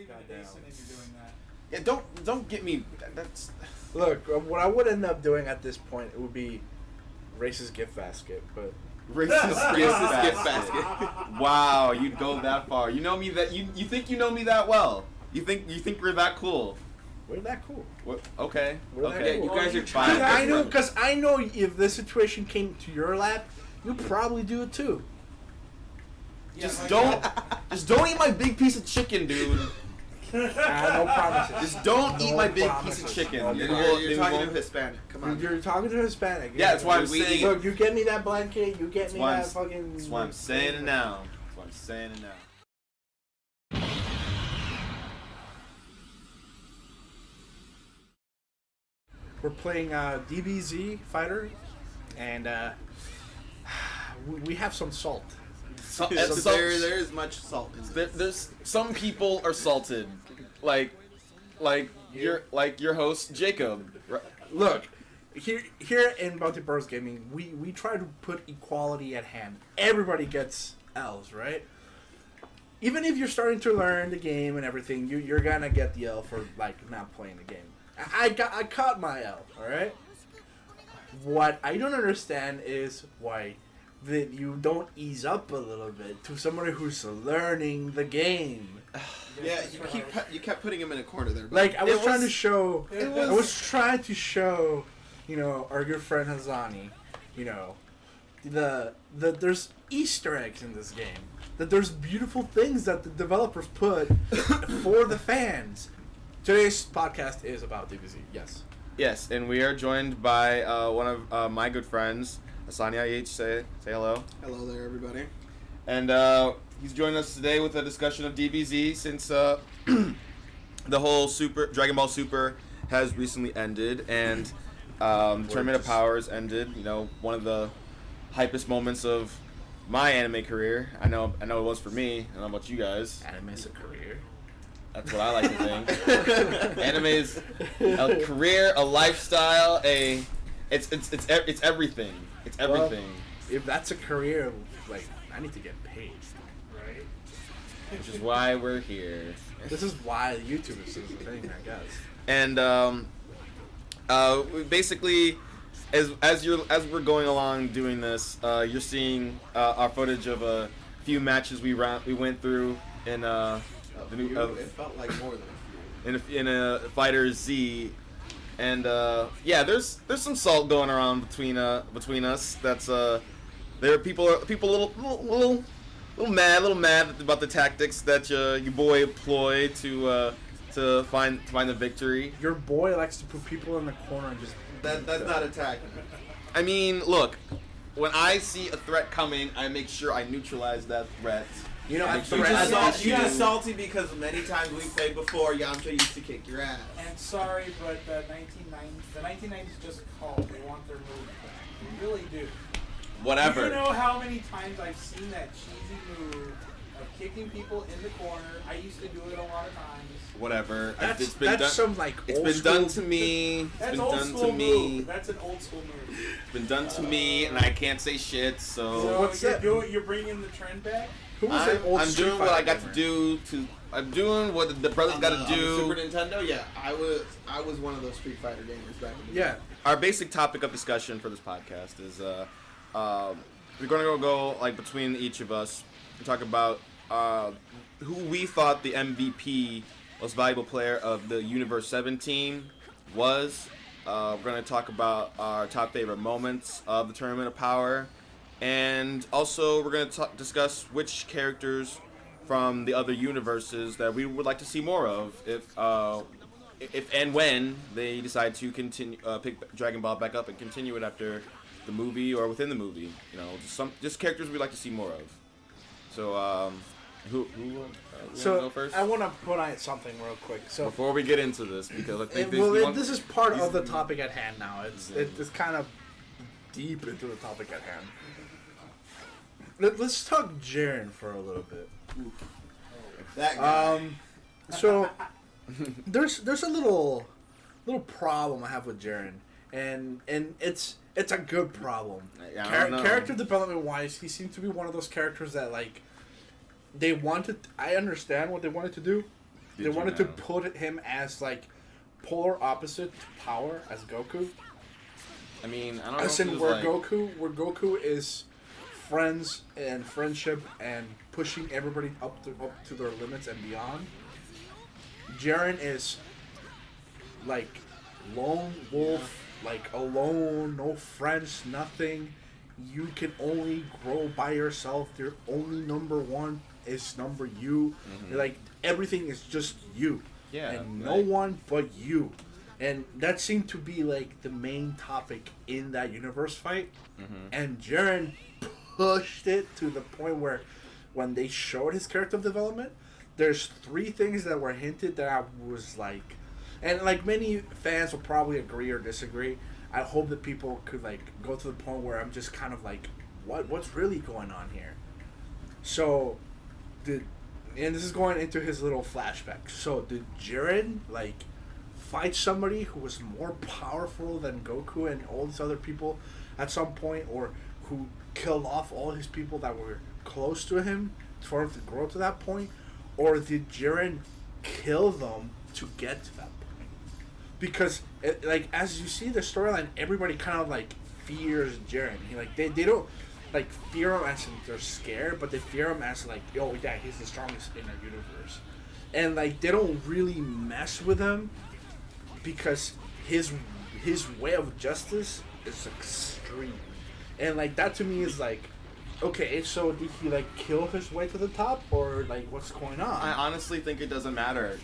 even decent if you're doing that. Yeah, don't get me. That's Look, what I would end up doing at this point, it would be racist gift basket, but racist gift basket. Wow, you'd go that far. You know me that you think you know me that well. You think we're that cool. we're that cool. What? Okay. We're okay. that cool. You guys are Because fine. I know if this situation came to your lap, you'd probably do it too. Yeah, Just like don't eat my big piece of chicken, dude. No promises. Just don't eat No my big promises. piece of chicken. Okay. You're talking to Hispanic. Come on. You're talking to Hispanic. Yeah, that's why I'm saying. Look, you get me that blanket. You get me that fucking. That's why I'm saying it now. That's why I'm saying it now. We're playing DBZ Fighter, and we have some salt. There is much salt in this. There's some people are salted, like your host Jacob. Right? Look, here in Bounty Bros Gaming, we try to put equality at hand. Everybody gets L's, right? Even if you're starting to learn the game and everything, you're gonna get the L for like not playing the game. I caught my L, all right. What I don't understand is why that you don't ease up a little bit to somebody who's learning the game. Yeah, you kept putting him in a corner there. Like I was trying to show, you know, our good friend Hazani, you know, the there's Easter eggs in this game. That there's beautiful things that the developers put for the fans. Today's podcast is about DBZ. Yes. Yes, and we are joined by one of my good friends, Asani IH. Say hello. Hello there, everybody. And he's joining us today with a discussion of DBZ since the whole Dragon Ball Super has recently ended and Tournament of Powers ended. You know, one of the hypest moments of my anime career. I know it was for me. I don't know about you guys. Anime's a career. That's what I like to think. Anime is a career, a lifestyle, it's everything. It's everything. Well, if that's a career, like I need to get paid, right? Which is why we're here. This is why YouTube is the thing, I guess. And basically, as we're going along doing this, you're seeing our footage of a few matches we went through in It felt like more than a few. in a Fighter Z, and yeah, there's some salt going around between us. That's there are people a little mad about the tactics that your boy employed to find the victory. Your boy likes to put people in the corner and just. That's not attacking. I mean, look, when I see a threat coming, I make sure I neutralize that threat. You know, You're just salty because many times we played before, Yamcha used to kick your ass. And sorry, but the 1990s just called. They want their move back. They really do. Whatever. Do you know how many times I've seen that cheesy move of kicking people in the corner? I used to do it a lot of times. Whatever. That's It's been done. some like It's old been school. done to me. It's That's been old done school to me. move. That's an old school move. It's been done to me, and I can't say shit. So So what's that? You're bringing the trend back? Who was that old I'm Street doing what I Fighter got to gamer? do. I'm doing what the brothers got to On the do. Super Nintendo, yeah, I was one of those Street Fighter gamers back in the day. Yeah. Our basic topic of discussion for this podcast is we're going to go like between each of us and talk about who we thought the MVP, most valuable player of the Universe 7 team was. We're going to talk about our top favorite moments of the Tournament of Power, and also we're going to discuss which characters from the other universes that we would like to see more of, if and when they decide to continue pick Dragon Ball back up and continue it after the movie or within the movie. You know, just characters we'd like to see more of. So, who So go first? I want to put on something real quick. So Before we get into this, because I think this is part of the topic at hand now. It's kind of deep into the topic at hand. Let's talk Jiren for a little bit. That guy. So there's a little problem I have with Jiren, and it's a good problem. I don't know. Character development wise, he seems to be one of those characters that like they wanted. I understand what they wanted to do. They wanted to put him as like polar opposite to power as Goku. I mean, I don't know. As in where Goku is friends and friendship and pushing everybody up to their limits and beyond. Jiren is like lone wolf, like alone, no friends, nothing. You can only grow by yourself. Your only number one is number you. Like everything is just you. Yeah. And no one but you. And that seemed to be like the main topic in that universe fight. And Jiren pushed it to the point where when they showed his character development, there's 3 things that were hinted that I was like, and like many fans will probably agree or disagree. I hope that people could like go to the point where I'm just kind of like, what's really going on here? So, and this is going into his little flashback. So did Jiren like fight somebody who was more powerful than Goku and all these other people at some point, or who killed off all his people that were close to him for him to grow to that point? Or did Jiren kill them to get to that point? Because, like, as you see the storyline, everybody kind of, like, fears Jiren. They don't, like, fear him as in they're scared, but they fear him as, like, oh, yeah, he's the strongest in the universe. And, like, they don't really mess with him because his way of justice is extreme. And, like, that to me is, like, okay, so did he, like, kill his way to the top, or, like, what's going on? I honestly think it doesn't matter.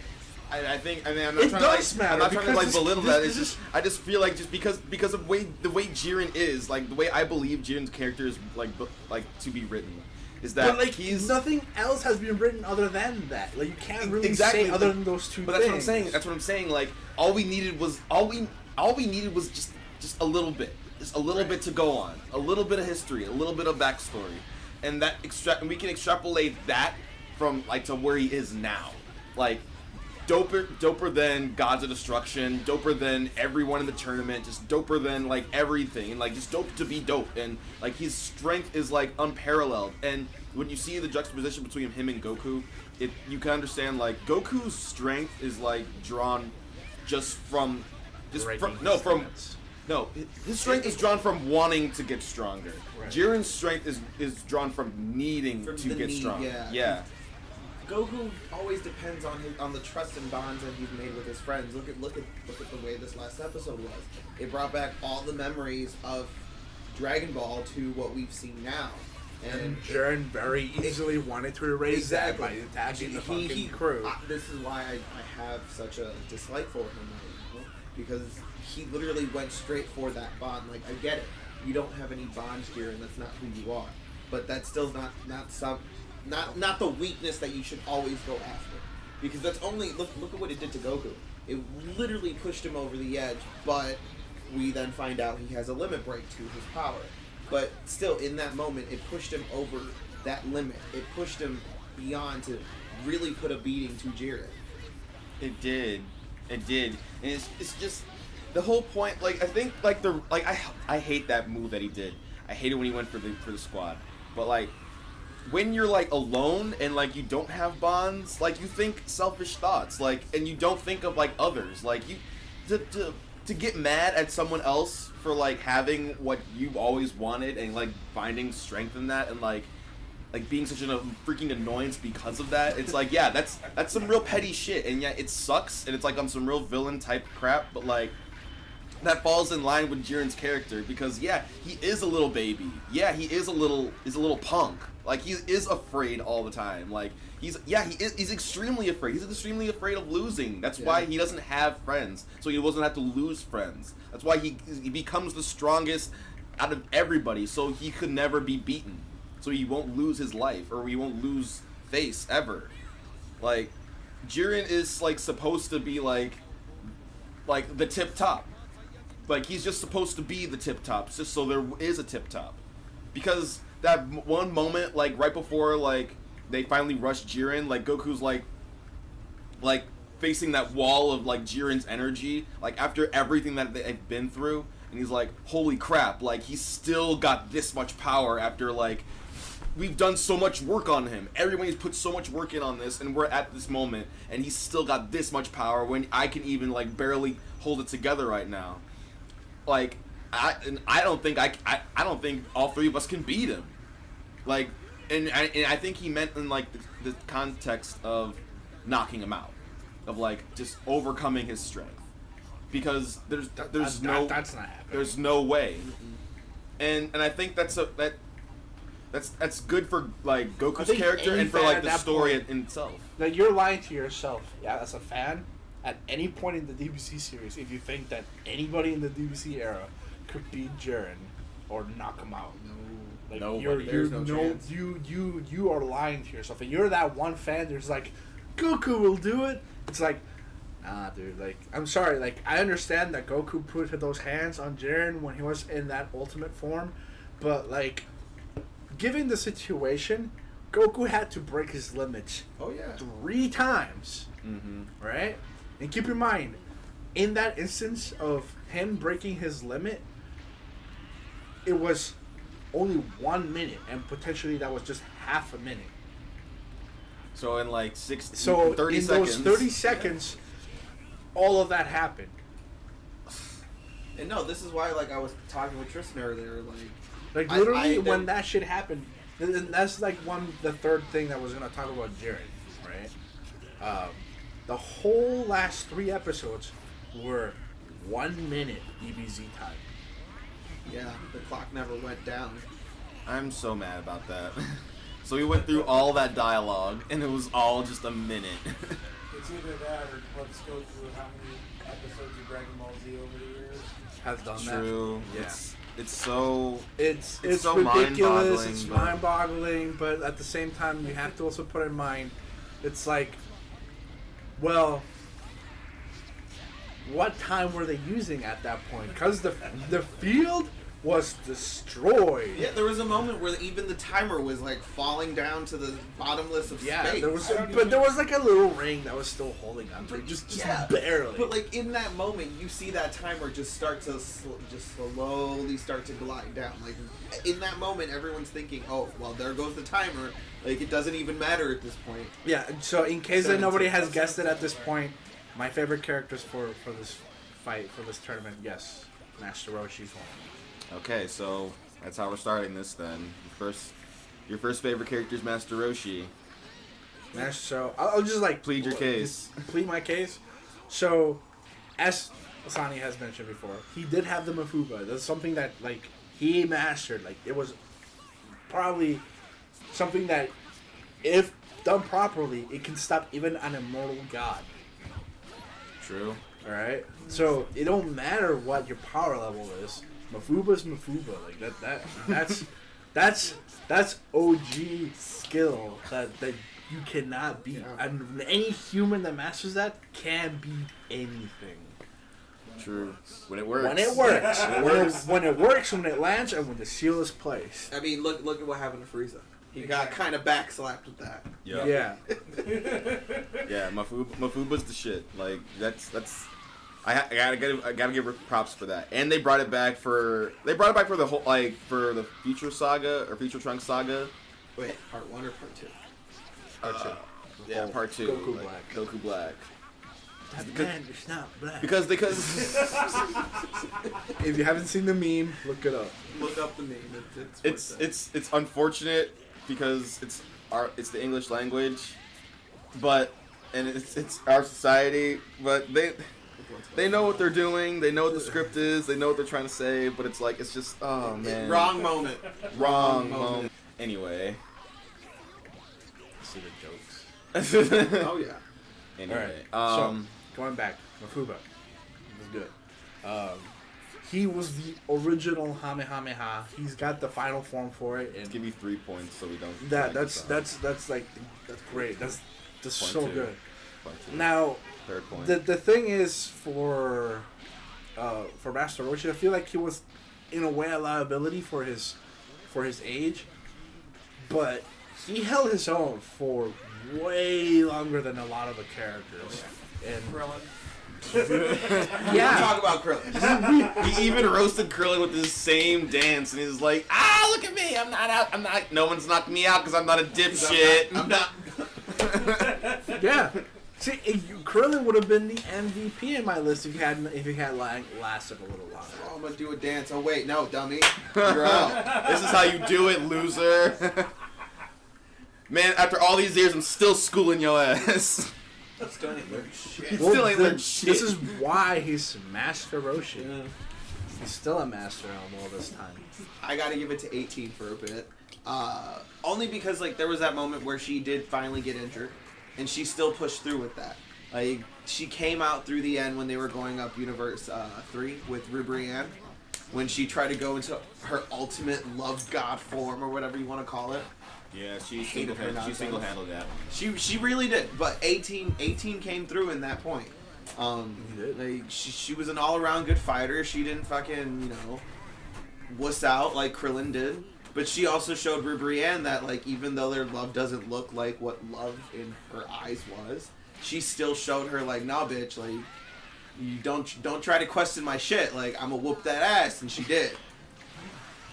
I'm not It trying does to, matter, I'm not trying to, like, because belittle this- that. this It's is- just, I just feel like just because of the way Jiren is, like, the way I believe Jiren's character is, like to be written, is that But, like, he's... nothing else has been written other than that. Like, you can't really Exactly, say other than those 2 But things. that's what I'm saying. That's what I'm saying. Like, all we needed was just a little bit. Just a little bit to go on. A little bit of history. A little bit of backstory. And that we can extrapolate that from, like, to where he is now. Like, doper than Gods of Destruction, doper than everyone in the tournament, just doper than, like, everything, and, like, just dope to be dope, and, like, his strength is, like, unparalleled, and when you see the juxtaposition between him and Goku, you can understand, like, Goku's strength is, like, drawn just from, no, his strength is drawn from wanting to get stronger. Right. Jiren's strength is drawn from needing to get stronger. Yeah. Goku always depends on the trust and bonds that he's made with his friends. Look at the way this last episode was. It brought back all the memories of Dragon Ball to what we've seen now. And Jiren very easily wanted to erase that by attacking the fucking crew. This is why I have such a dislike for him right now, because he literally went straight for that bond. Like, I get it, you don't have any bonds here, and that's not who you are. But that's still not the weakness that you should always go after, because that's only look at what it did to Goku. It literally pushed him over the edge, but we then find out he has a limit break to his power. But still, in that moment, it pushed him over that limit. It pushed him beyond to really put a beating to Jiren. It did, and it's just the whole point. Like, I think, like, I hate that move that he did. I hate it when he went for the squad, but, like, when you're, like, alone and, like, you don't have bonds, like, you think selfish thoughts, like, and you don't think of, like, others. Like, you to get mad at someone else for, like, having what you've always wanted and, like, finding strength in that and, like being such a freaking annoyance because of that. It's like, yeah, that's some real petty shit, and yeah, it sucks, and it's, like, on some real villain type crap, but, like, that falls in line with Jiren's character, because yeah, he is a little baby. Yeah, he is a little punk. Like, he is afraid all the time. Like, he's extremely afraid. He's extremely afraid of losing. That's why he doesn't have friends, so he doesn't have to lose friends. That's why he becomes the strongest out of everybody, so he could never be beaten. So he won't lose his life, or he won't lose face ever. Like, Jiren is, like, supposed to be like the tip top. Like, he's just supposed to be the tip top, just so there is a tip top. Because that one moment, like, right before, like, they finally rush Jiren, like, Goku's, like, facing that wall of, like, Jiren's energy, like, after everything that they've been through, and he's like, holy crap, like, he's still got this much power after, like, we've done so much work on him. Everybody's put so much work in on this, and we're at this moment, and he's still got this much power when I can even like barely hold it together right now. Like, I don't think I don't think all three of us can beat him. Like, and I think he meant in like the context of knocking him out, of like just overcoming his strength, because there's that's no not happening. there's no way, and I think that's good for like Goku's think character any and for fan like at the that story point- in itself. Like, you're lying to yourself, yeah, as a fan, at any point in the DBC series, if you think that anybody in the DBC era could beat Jiren or knock him out. Like, Nobody. There's no chance. You are lying to yourself. And you're that one fan there's like, Goku will do it. It's like, nah, dude. Like, I'm sorry. Like, I understand that Goku put those hands on Jiren when he was in that ultimate form, but like, given the situation, Goku had to break his limits Oh yeah. 3 times, Mm-hmm. right? And keep in mind, in that instance of him breaking his limit, it was only 1 minute, and potentially that was just half a minute. So in like 30 in seconds. those 30 seconds, all of that happened. And no, this is why like I was talking with Tristan earlier. Like, I- literally, I- when that shit happened, and that's like the third thing that was gonna talk about Jiren, right? The whole last 3 episodes were 1 minute EBZ time. Yeah, the clock never went down. I'm so mad about that. So we went through all that dialogue, and it was all just a minute. It's either that or let's go through how many episodes of Dragon Ball Z over the years. Has done True. that. Yeah. It's so. It's so ridiculous. mind-boggling, It's but- mind-boggling, but at the same time, you have to also put in mind, it's like, well, what time were they using at that point? Because the field was destroyed. Yeah, there was a moment where even the timer was like falling down to the bottomless of Yeah, space. there was, but there was like a little ring that was still holding on to it, just Yeah, barely. But like in that moment, you see that timer just start to just slowly start to glide down. Like in that moment, everyone's thinking, "Oh, well, there goes the timer." Like it doesn't even matter at this point. Yeah, so in case that 17. nobody has guessed it at this point, my favorite characters for this fight, for this tournament, yes, Master Roshi's one. Okay, so that's how we're starting this then. Your first favorite character is Master Roshi. So I'll just like Plead your case. Plead my case. So, as Asani has mentioned before, he did have the Mafuba. That's something that like he mastered. Like it was probably something that, if done properly, it can stop even an immortal god. True. All right. So it don't matter what your power level is. Mafuba's Mafuba. Like that's OG skill that you cannot beat. Yeah. And any human that masters that can beat anything. True. When it works. When it works. when it works, when it lands, and when the seal is placed. I mean, look at what happened to Frieza. He got kind of backslapped with that. Yeah. Yeah. Yeah. Mafuba's the shit. Like that's. I gotta give her props for that. And they brought it back for the whole for the Future Saga or Future Trunks Saga. Wait, part 1 or part 2? Part two. Yeah, part 2. Goku like, Black. Goku Black. That man is not black. Because If you haven't seen the meme, look it up. Look up the name. it's unfortunate because it's the English language, but it's our society, but they know what they're doing, they know what the script is, they know what they're trying to say, but it's like it's just man. Wrong moment. Wrong moment. Anyway. See the jokes. Oh yeah. Anyway. Alright, so, going back, Mafuba was good. He was the original Kamehameha. He's got the final form for it, and give me 3 points so we don't. that's great. That's Point so 2. good. Point 2. Now, Third point. the thing is for Master Roshi, I feel like he was in a way a liability for his age, but he held his own for way longer than a lot of the characters. And Krillin. yeah, Talk about Krillin. He even roasted Krillin with his same dance, and he's like, look at me, I'm not out, no one's knocking me out because I'm not a dipshit. I'm not. yeah. See, Krillin would have been the MVP in my list if he had like lasted a little longer. Oh, I'm gonna do a dance. Oh wait, no, dummy, you're out. This is how you do it, loser. Man, after all these years, I'm still schooling your ass. Still ain't learned shit. Still ain't learned shit. This is why he's Master Roshi. He's still a master all this time. I gotta give it to 18 for a bit. Only because like there was that moment where she did finally get injured, and she still pushed through with that. Like she came out through the end when they were going up Universe 3 with Rubrianne, when she tried to go into her ultimate love god form or whatever you want to call it. Yeah, she Hated her nonsense. single-handled that. She really did, but 18 came through in that point. Like she was an all-around good fighter. She didn't fucking wuss out like Krillin did. But she also showed Rubrianne that like even though their love doesn't look like what love in her eyes was, she still showed her like, nah, bitch, like you don't try to question my shit. Like I'm gonna whoop that ass, and she did.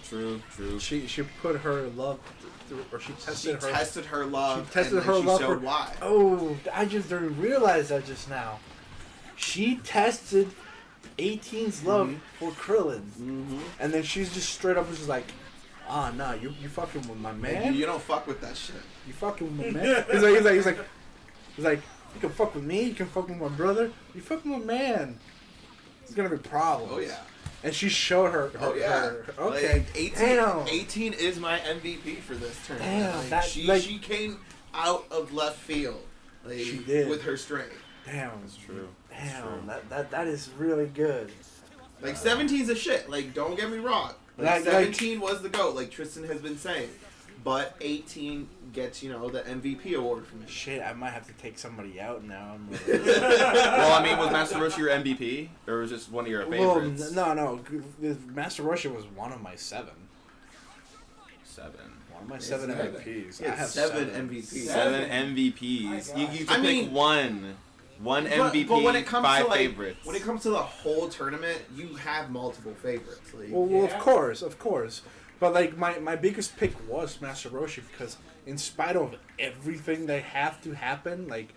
True. She put her love through, or she tested her love. She tested and her then love she showed for why. Oh, I just didn't realize that just now. She tested 18's love for Krillin, and then she's just straight up was just like, nah, you fucking with my man. You don't fuck with that shit. You fucking with my man. He's like, you can fuck with me. You can fuck with my brother. You fucking with my man. It's gonna be problems. Oh yeah. And she showed her. Okay. Like 18, Damn. 18 is my MVP for this tournament. Damn, Like, she came out of left field. Like, She did. with her strength. Damn. That's true. Damn. That is really good. Like 17's a shit. Like don't get me wrong. Like 17 was the GOAT, like Tristan has been saying. But 18 gets, the MVP award from me. Shit, I might have to take somebody out now. Well, I mean, was Master Roshi your MVP, or was this one of your favorites? Well, no. Master Roshi was one of my 7. 7. One of my 7 MVPs. He had I have 7 MVPs. 7 MVPs. You get to pick one. One MVP, but when it comes 5 to like, favorites. when it comes to the whole tournament, you have multiple favorites. Like, Well, of course. But like my biggest pick was Master Roshi because in spite of everything that have to happen, like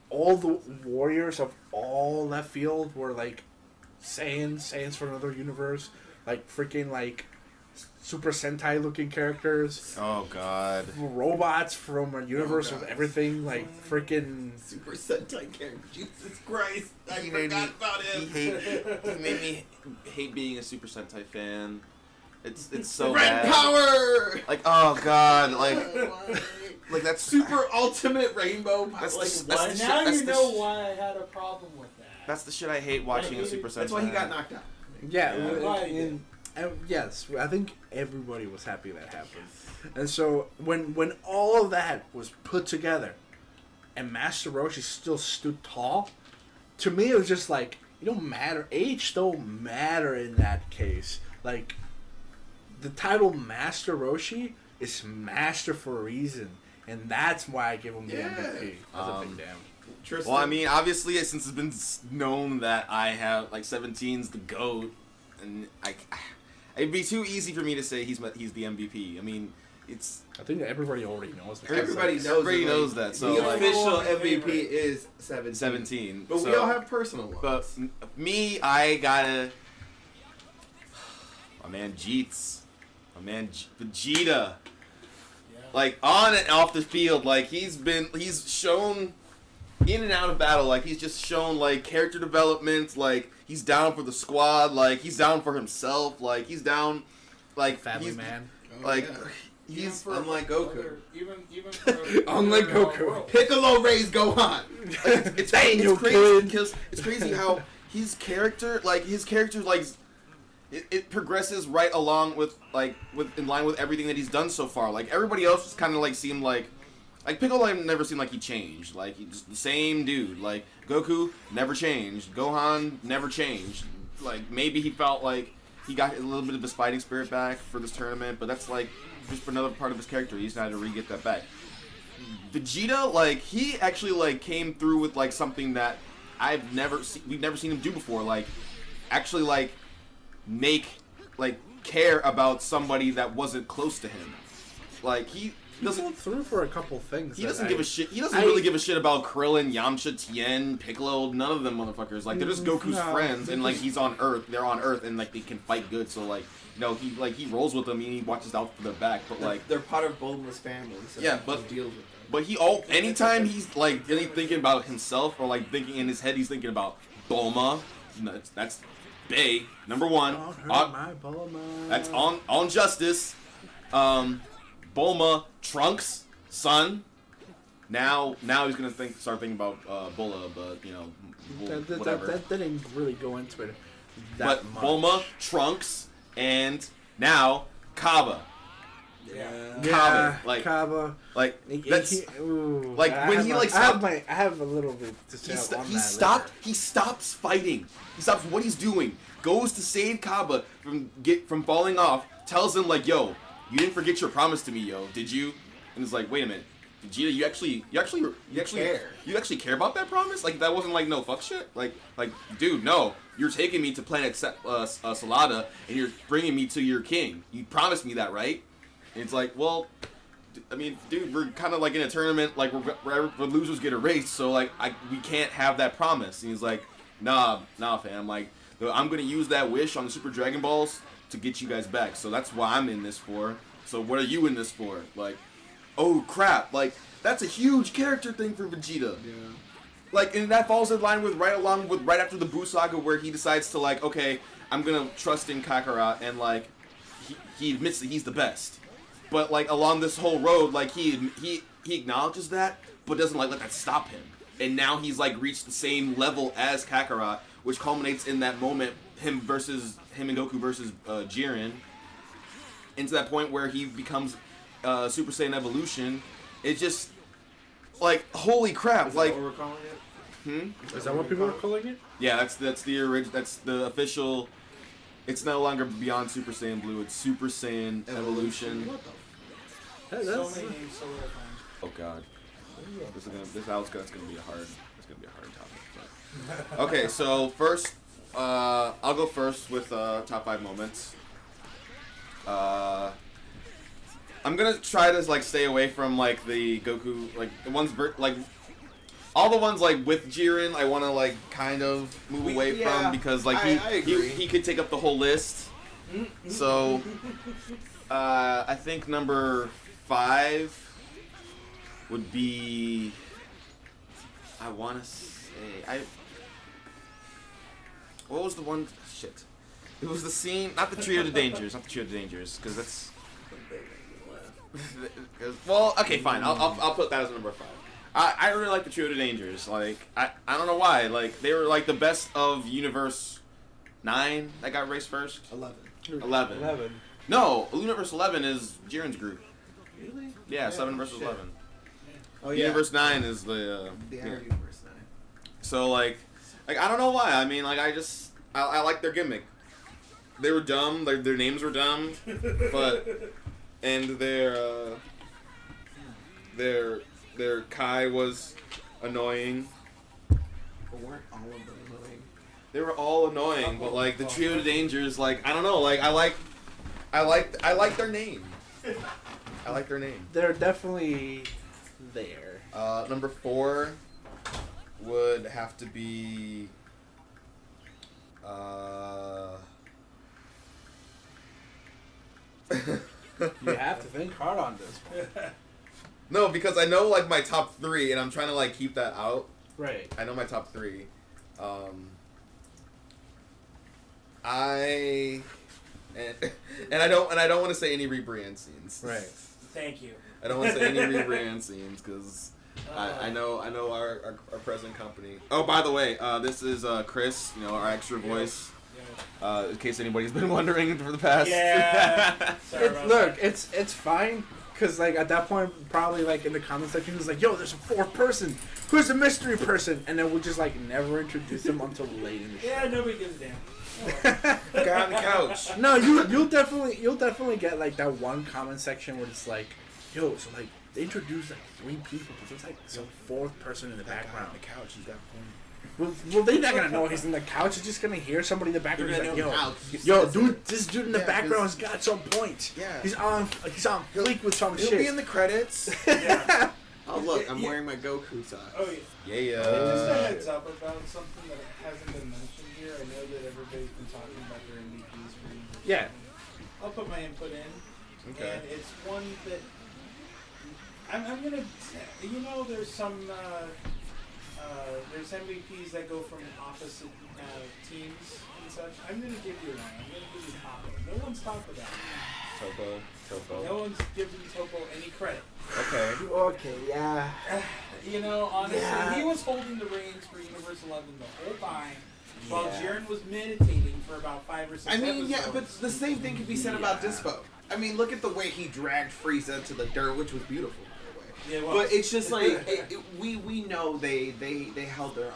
all the warriors of all left field were like Saiyans from another universe, like freaking like Super Sentai looking characters. Oh God. Robots from a universe of everything, like freaking Super Sentai character. Jesus Christ! I He made forgot me. about him. He made me hate being a Super Sentai fan. It's so Red bad. Power. Like oh God, like that's Super Ultimate Rainbow. That's Like the- what? that's the Now that's you the know sh- why I had a problem with that. That's the shit I hate watching a Super Sentai. That's why he got knocked out. yeah. Yeah. Yes, I think everybody was happy that happened. And so when all of that was put together, and Master Roshi still stood tall, to me it was just like it don't matter. Age don't matter in that case. Like the title Master Roshi is master for a reason, and that's why I give him the MVP. That's a big damn. Tristan. Well, I mean, obviously, since it's been known that I have like 17's the GOAT, and it'd be too easy for me to say he's the MVP. I mean, it's I think everybody already knows that. Everybody knows. everybody it, knows like, that. So the like, official Everyone MVP favorite. is 17. 17. But we So- all have personal ones. But me, I gotta. My man Jeets. My man Vegeta. Yeah. Like, on and off the field, like, he's shown in and out of battle, like, he's just shown, like, character development, like, he's down for the squad, like, he's down for himself, like, he's down, like, Family he's, man. like, yeah. he's, for unlike Goku. Even for Unlike for, Goku. world. Piccolo raised Gohan. it's Daniel crazy kid. because it's crazy how his character it progresses right along with in line with everything that he's done so far. Like everybody else just kind of like seemed like Piccolo never seemed like he changed. Like he's just the same dude. Like Goku never changed. Gohan never changed. Like maybe he felt like he got a little bit of his fighting spirit back for this tournament, but that's like just another part of his character. He's had to re-get that back. Vegeta, like, he actually, like, came through with, like, something that we've never seen him do before. Like, actually, like, care about somebody that wasn't close to him. Like, he doesn't went through for a couple things. He doesn't give a shit. He doesn't really give a shit about Krillin, Yamcha, Tien, Piccolo. None of them motherfuckers. Like, they're just Goku's friends, and like he's on Earth. They're on Earth, and like they can fight good. So like, you know, he rolls with them and he watches out for their back. But like, they're part of Bulma's family. So yeah, he but deals with them. But anytime he's like thinking about himself or like thinking in his head, he's thinking about Bulma. That's Bay *1. Don't hurt my Bulma. That's on Justice. Bulma, Trunks, son. Now he's gonna start thinking about Bulla, but you know, whatever. That didn't really go into it But much. Bulma, Trunks, and now Kaba. Yeah, like Kaba. Like that's ooh, like when he like stopped. I have a little bit to say on that. He stops fighting. He stops what he's doing. Goes to save Kaba from falling off. Tells him like, "Yo, you didn't forget your promise to me, yo, did you?" And it's like, "Wait a minute, Vegeta, you actually care about that promise? Like that wasn't like no fuck shit. Like dude, no, you're taking me to planet Salada and you're bringing me to your king. You promised me that, right?" And it's like, well, I mean, dude, we're kind of like in a tournament, like where losers get erased, so like we can't have that promise. And he's like, nah, fam, like I'm gonna use that wish on the Super Dragon Balls to get you guys back. So that's why I'm in this for. So what are you in this for? Like, oh crap, like that's a huge character thing for Vegeta. Yeah. Like, and that falls in line with right after the Buu saga where he decides to like, okay, I'm gonna trust in Kakarot, and like he admits that he's the best. But like along this whole road, like he acknowledges that, but doesn't like let that stop him. And now he's like reached the same level as Kakarot, which culminates in that moment, him and Goku versus Jiren, into that point where he becomes Super Saiyan Evolution. It's just like holy crap! Is like, that what we're calling it? Is that what people are calling it? Yeah, that's the original. That's the official. It's no longer Beyond Super Saiyan Blue. It's Super Saiyan Evolution. What the? So many names, so little time. Oh god, that's gonna be a hard topic. But. Okay, so first, I'll go first with top 5 moments. I'm gonna try to like stay away from like the Goku the ones all the ones like with Jiren. I want to like kind of move away from because like he could take up the whole list. So I think number 5 would be. I want to say what was the one? Shit. It was the scene, not the Trio of Dangers, because that's. Well, okay, fine. I'll put that as number 5. I really like the Trio of Dangers. Like I don't know why. Like they were like the best of Universe 9 that got raced first. 11. No, Universe 11 is Jiren's group. Really? Yeah, 7 versus shit. 11. Oh yeah. Universe 9 is the. Universe 9. So like I don't know why. I mean like I like their gimmick. They were dumb. Their names were dumb, but and their Kai was annoying. But weren't all of them annoying? They were all annoying, but like the Trio of Dangers, like I don't know, like I like their name. I like their name. They're definitely there. Number 4 would have to be. You have to think hard on this one. No, because I know like my top 3, and I'm trying to like keep that out. Right. I know my top 3. And I don't want to say any rebrand scenes. Right. Thank you. I don't want to say any rebrand scenes because I know our present company. Oh, by the way, this is Chris, our extra voice. In case anybody's been wondering for the past. Yeah. It's fine. Cause like at that point, probably like in the comment section, it was like, "Yo, there's a 4th person. Who's the mystery person?" And then we'll just like never introduce them until late in the show. Yeah, nobody gives a damn. Guy on the couch. No, you'll definitely get like that one comment section where it's like, "Yo, so like they introduced like 3 people, but there's like some 4th person in the background. On the couch, he's got point. Well, they're not gonna know he's in the couch. They're just gonna hear somebody in the background. They're He's like, gonna know yo, now, 'cause you yo, said dude, this dude in the Yeah, background 'cause- has got some points. Yeah. He's on fleek with some He'll shit. be in the credits. Yeah. Oh look, I'm wearing my Goku socks. Oh yeah. Yeah. Just a heads up about something that hasn't been mentioned here. I know that everybody's been talking about their MVPs for years. Yeah. I'll put my input in, Okay. and it's one that I'm gonna. You know, there's some there's MVPs that go from opposite teams and such. I'm gonna give you one. I'm gonna give you Topo. No one's talked about it. Topo. No one's giving Topo any credit. Okay. Okay, yeah. You know, honestly, Yeah. he was holding the reins for Universe 11 the whole time, while Yeah. Jiren was meditating for about 5 or 6 I mean, yeah, episodes. but the same thing could be said about Yeah. Dispo. I mean, look at the way he dragged Frieza to the dirt, which was beautiful, by the way. Yeah, it was. But it's just like we know they held their own.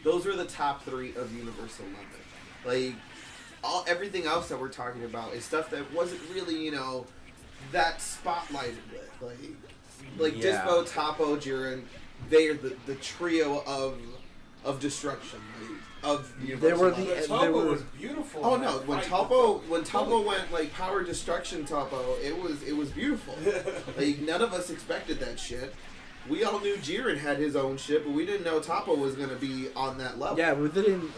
Those were the top 3 of Universe 11. Like everything else that we're talking about is stuff that wasn't really that spotlighted with. Like Yeah. Dispo, Topo, Jiren, they are the trio of destruction. Of Universe They were 11. the- But Topo they were- was beautiful. Oh in no! that When fight Topo with the- went like power destruction Topo, it was beautiful. Like none of us expected that shit. We all knew Jiren had his own shit, but we didn't know Topo was gonna be on that level. Yeah, we didn't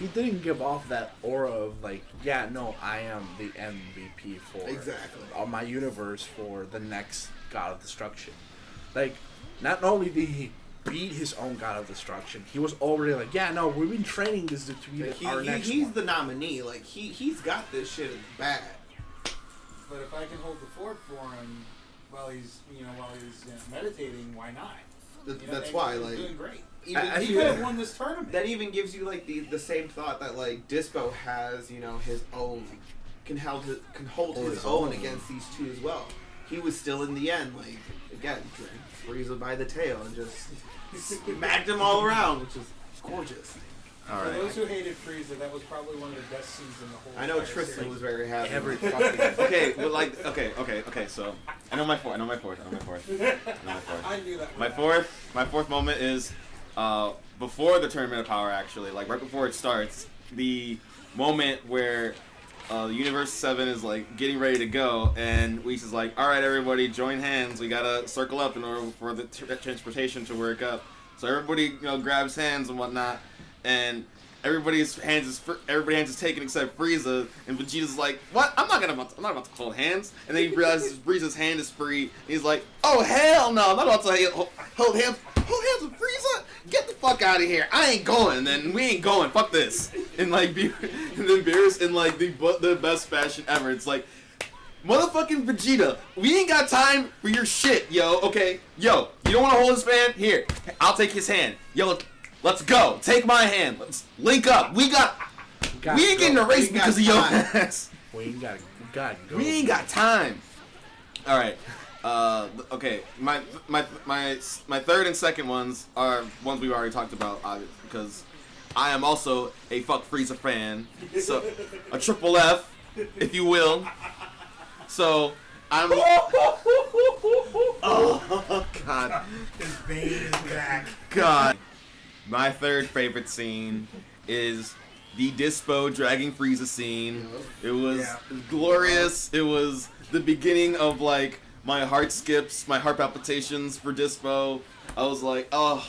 he didn't give off that aura of like, yeah, no, I am the MVP for Exactly. my universe for the next God of Destruction. Like, not only did he beat his own God of Destruction, he was already like, yeah, no, we've been training this dude to be Like, our next he's one. the nominee. Like he's got this shit in the bag. But if I can hold the fort for him while he's meditating, why not? That's and why he's like doing great. even I He feel- could have won this tournament. that even gives you like the same thought that like Dispo has his own can hold his own against these 2 as well. He was still in the end like again dragged Frieza by the tail and just smacked him all around, which is gorgeous. All For right. those who hated Frieza, that was probably one of the best scenes in the whole. I know entire Tristan series. was very happy. Every with fucking Okay, well, okay. So I know my fourth. I knew that. My fourth moment is before the Tournament of Power. Actually, like right before it starts, the moment where Universe 7 is like getting ready to go, and Whis is like, "All right, everybody, join hands. We gotta circle up in order for the transportation to work up." So everybody, grabs hands and whatnot, and everybody's hands is taken except Frieza, and Vegeta's like, "What? I'm not about to hold hands." And then he realizes Frieza's hand is free. And he's like, "Oh hell no! I'm not about to hold hands. Hold hands with Frieza. Get the fuck out of here. I ain't going. Then we ain't going. Fuck this." And like, and then Beerus in like the best fashion ever. It's like, motherfucking Vegeta, we ain't got time for your shit, yo. Okay, yo, you don't want to hold his hand? Here, I'll take his hand. Yo, let's go. Take my hand. Let's link up. We ain't getting a race because of your ass. We ain't got go. We ain't got time. All right. Okay. My third and second ones are ones we've already talked about, because I am also a fuck Frieza fan. So a triple F, if you will. So I'm. Oh God. His vein is back. God. My third favorite scene is the Dispo dragging Frieza scene. It was glorious. It was the beginning of like my heart skips, my heart palpitations for Dispo. I was like, oh,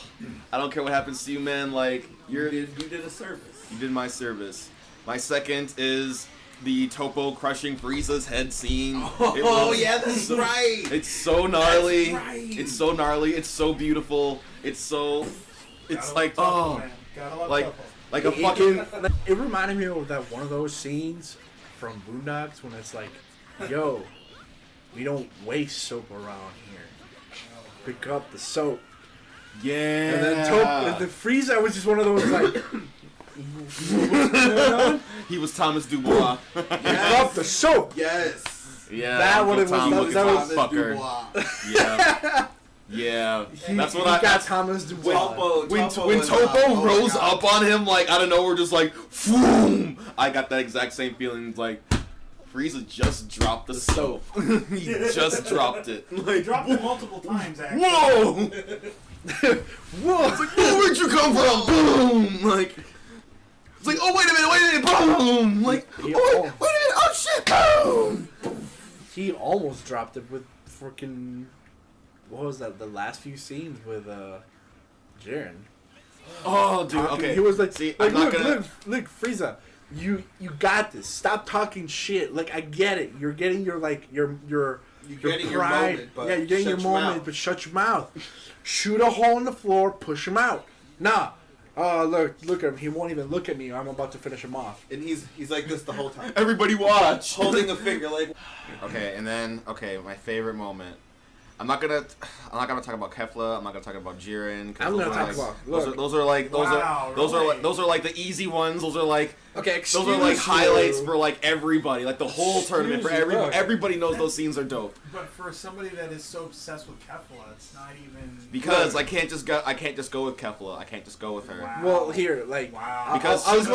I don't care what happens to you, man. Like You did a service. you did my service. My second is the Topo crushing Frieza's head scene. Oh yeah, that's right. It's so gnarly. That's right. It's so gnarly. It's so beautiful. It's Gotta like, love Topo, oh, man. Gotta love like Topo. like a fucking. It reminded me of that one of those scenes from Boondocks when it's like, yo, we don't waste soap around here. Pick up the soap. Yeah. And then the Frieza was just one of those like, what's going on? He was Thomas Dubois. Pick up the soap. Yes. Yeah. That what Uncle it was- Tom that- looking that for was- a fucker. Dubois. Yeah. Yeah. That's what he I. got Thomas Dubois. Topo, When was, Topo oh my rose God. up on him like out of nowhere, just like, boom! I got that exact same feeling. Like, Frieza just dropped the soap. He just dropped it. He Like, dropped it multiple times, actually. whoa! Whoa! It's like, oh, where'd you come from? Boom! Like, it's like, oh, wait a minute, boom! Like, oh, wait a minute, oh shit, boom! He almost dropped it with freaking. What was that? The last few scenes with Jiren. Oh, dude, okay. He was like, see, like I'm not gonna. look, Frieza, you got this. Stop talking shit. Like I get it. You're getting your You're getting your pride. moment, but yeah, you're getting your shut your moment, mouth. but shut your mouth. Shoot a hole in the floor, push him out. Nah. Look at him. He won't even look at me. I'm about to finish him off. And he's like this the whole time, Everybody watch. holding a finger like. Okay, and then my favorite moment. I'm not gonna talk about Kefla. I'm not gonna talk about Jiren. I'm gonna talk about. Look. Those are like Wow, really? those are like the easy ones. Those are like Okay, those are like excuse highlights you. for like everybody. Like the whole tournament for Excuse you, everybody. look. Everybody knows those scenes are dope. But for somebody that is so obsessed with Kefla, it's not even... Because I can't just go with Kefla. I can't just go with her. Wow. Well, here, like. Wow. Because I'll she's go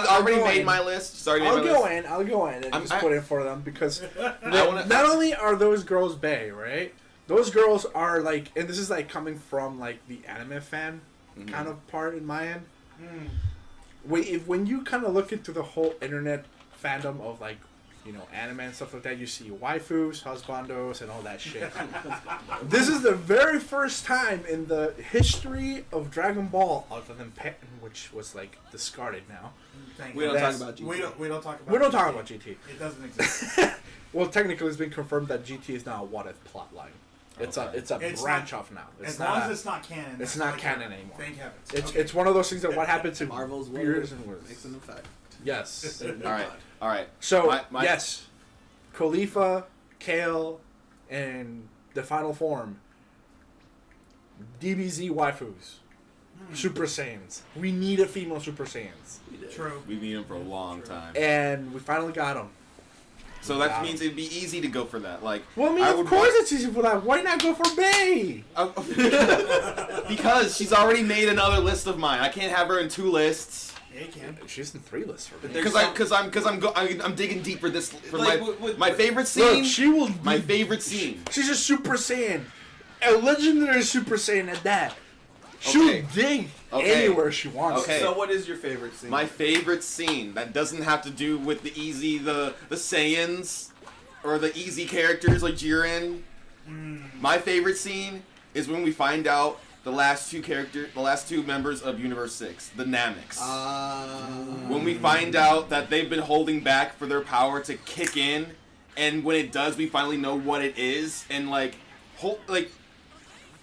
already in. made my list. She's already made I'll my go list. in. I'll go in and just put in for them because wanna- not only are those girls bae, right? Those girls are like, and this is like coming from like the anime fan kind of part in my end. When you kind of look into the whole internet fandom of like, you know, anime and stuff like that, you see waifus, husbandos, and all that shit. This is the very first time in the history of Dragon Ball, other than Pen, which was like discarded now. Thank We you. don't talk That's- about GT. We don't talk about We don't GT. talk about GT. It doesn't exist. Well, technically, it's been confirmed that GT is now a what-if plotline. It's Okay. a It's branch not- off now. It's As not. long as it's not canon. it's that's not all I canon care. anymore. Thank heavens. It's Okay. it's one of those things that what happened to Marvel's years world and words. makes an effect. Yes. All right. So My- yes, Khalifa, Kale, and the final form. DBZ waifus, Super Saiyans. We need a female Super Saiyans, True. We've been them for a long time. and we finally got them. So that means it'd be easy to go for that. Like, Well, I mean, I of would course want- it's easy for that. Why not go for Bay? because she's already made another list of mine. I can't have her in 2 lists. Yeah, you can. She's in 3 lists for me. There's I'm digging deep for this for Like, my favorite scene. Look, she will. My be- favorite scene. She's a Super Saiyan, a legendary Super Saiyan at that. She'll Okay. dig Okay. anywhere she wants. Okay. So what is your favorite scene? My favorite scene that doesn't have to do with the Saiyans or the easy characters like Jiren. My favorite scene is when we find out the last two members of Universe 6, the Nameks. When we find out that they've been holding back for their power to kick in, and when it does, we finally know what it is, and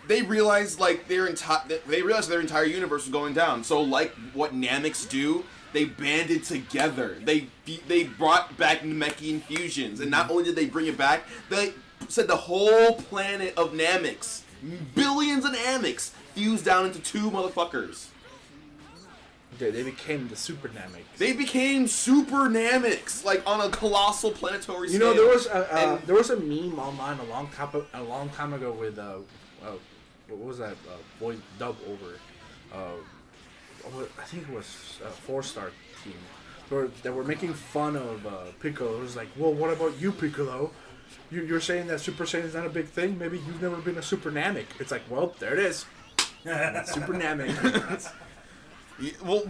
they realize their entire universe is going down. So like what Nameks do, they banded together. They brought back Namekian fusions, and not only did they bring it back, they said the whole planet of Nameks, billions of Nameks, fused down into 2 motherfuckers. Yeah, they became the Super Nameks. They became super Nameks, like on a colossal planetary You scale. know, And- there was a meme online a long time ago with what was that voice dub over? I think it was 4-star team. They were making fun of Piccolo. It was like, well, what about you, Piccolo? You're saying that Super Saiyan is not a big thing? Maybe you've never been a Super Namek. It's like, well, there it is. Super Namek. Well,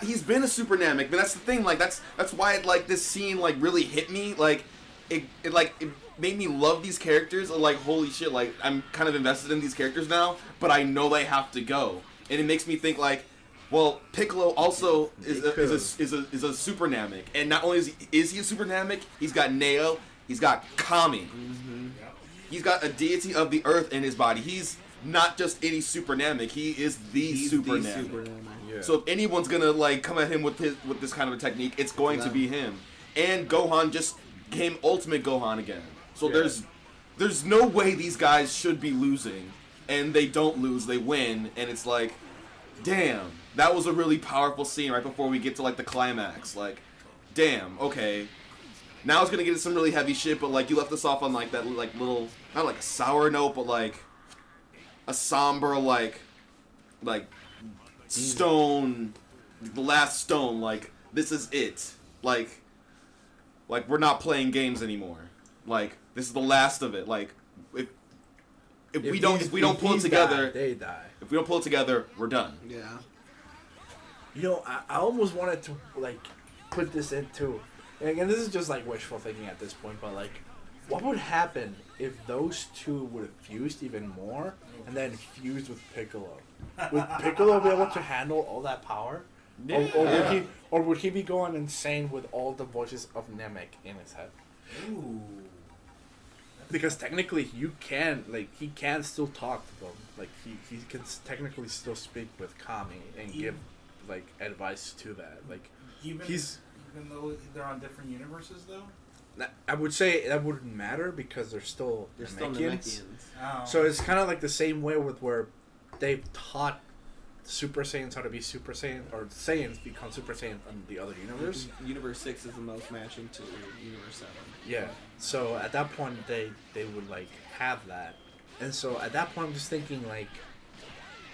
he's been a super Namek, but that's the thing. Like that's why this scene really hit me. Like it made me love these characters. Like holy shit! Like I'm kind of invested in these characters now, but I know they have to go, and it makes me think well, Piccolo also is a super Namek, and not only is he a super Namek, he's got Neo, he's got Kami, he's got a deity of the earth in his body. He's not just any super Namek, he is He's super the Namek. Super Namek. Yeah. So if anyone's gonna come at him with this kind of a technique, it's going to be him. And Gohan just became Ultimate Gohan again. So there's no way these guys should be losing, and they don't lose, they win, and it's like, damn, that was a really powerful scene right before we get to the climax. Like, damn, okay. Now it's gonna get into some really heavy shit, but you left us off on that little, not a sour note, but a somber stone, the last stone, this is it. like we're not playing games anymore. Like this is the last of it. Like if we don't pull it together, they die. if we don't pull it together, we're done. Yeah. You know, I almost wanted to like put this into, and again, this is just like wishful thinking at this point, but like, what would happen if those two would have fused even more, and then fused with Piccolo? Would Piccolo be able to handle all that power? Yeah. Or would he be going insane with all the voices of Namek in his head? Ooh. Because technically, he can still talk to them. Like he can technically still speak with Kami and give like advice to that. Like Even though they're on different universes, though. I would say that wouldn't matter because they're still Namekians. Oh. So it's kind of like the same way with where they've taught Super Saiyans how to be Super Saiyan, or Saiyans become Super Saiyan in the other universe. Universe 6 is the most matching to Universe 7. Yeah. So at that point, they would like have that, and so at that point, I'm just thinking like,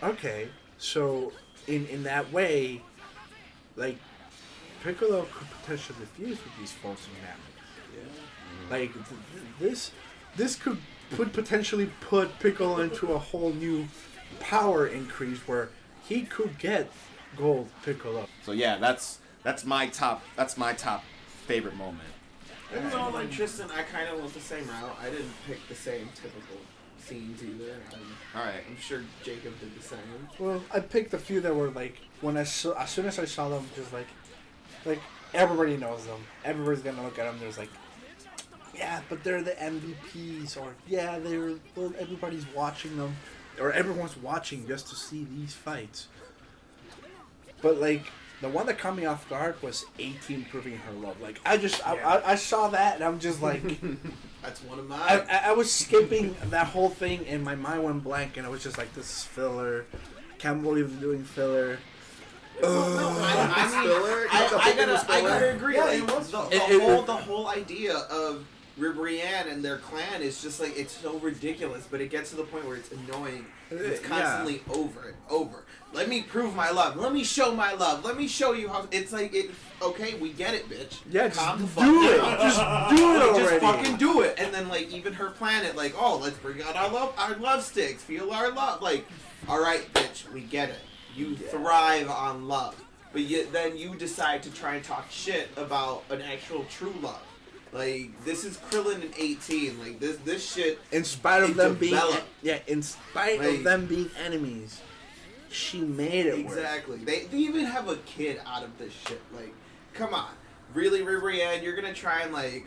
okay, so in that way, like Piccolo could potentially fuse with these forms of Namek. Yeah. Like this could potentially put Piccolo into a whole new power increase where he could get Gold Piccolo. So yeah, that's my top favorite moment. Even though, like Tristan, I kind of went the same route. I didn't pick the same typical scenes either. All right. I'm sure Jacob did the same. Well, I picked a few that were like when as soon as I saw them, just like everybody knows them. Everybody's gonna look at them. There's like, yeah, but they're the MVPs, or yeah, everybody's watching them, or everyone's watching just to see these fights. But like the one that caught me off guard was 18 proving her love. Like I saw that and I'm just like, That's one of mine. I was skipping that whole thing and my mind went blank and I was just like, this is filler. I can't believe they're doing filler. I gotta agree. Yeah, Like, it was the whole idea of Ribrianne and their clan is just like, it's so ridiculous, but it gets to the point where it's annoying. It's constantly over. Let me prove my love. Let me show my love. Let me show you how. It's like, okay, we get it, bitch. Yeah, Calm the just fuck do it. down. Just do it already. Just fucking do it. And then like even her planet, like, oh, let's bring out our love sticks. Feel our love. Like, all right, bitch, we get it. You thrive on love, but yet then you decide to try and talk shit about an actual true love. Like, this is Krillin in 18. Like, this shit. In spite of them being Like, them being enemies, she made it work. Exactly. They even have a kid out of this shit. Like, come on. Really, Ribrianne, you're gonna try and, like,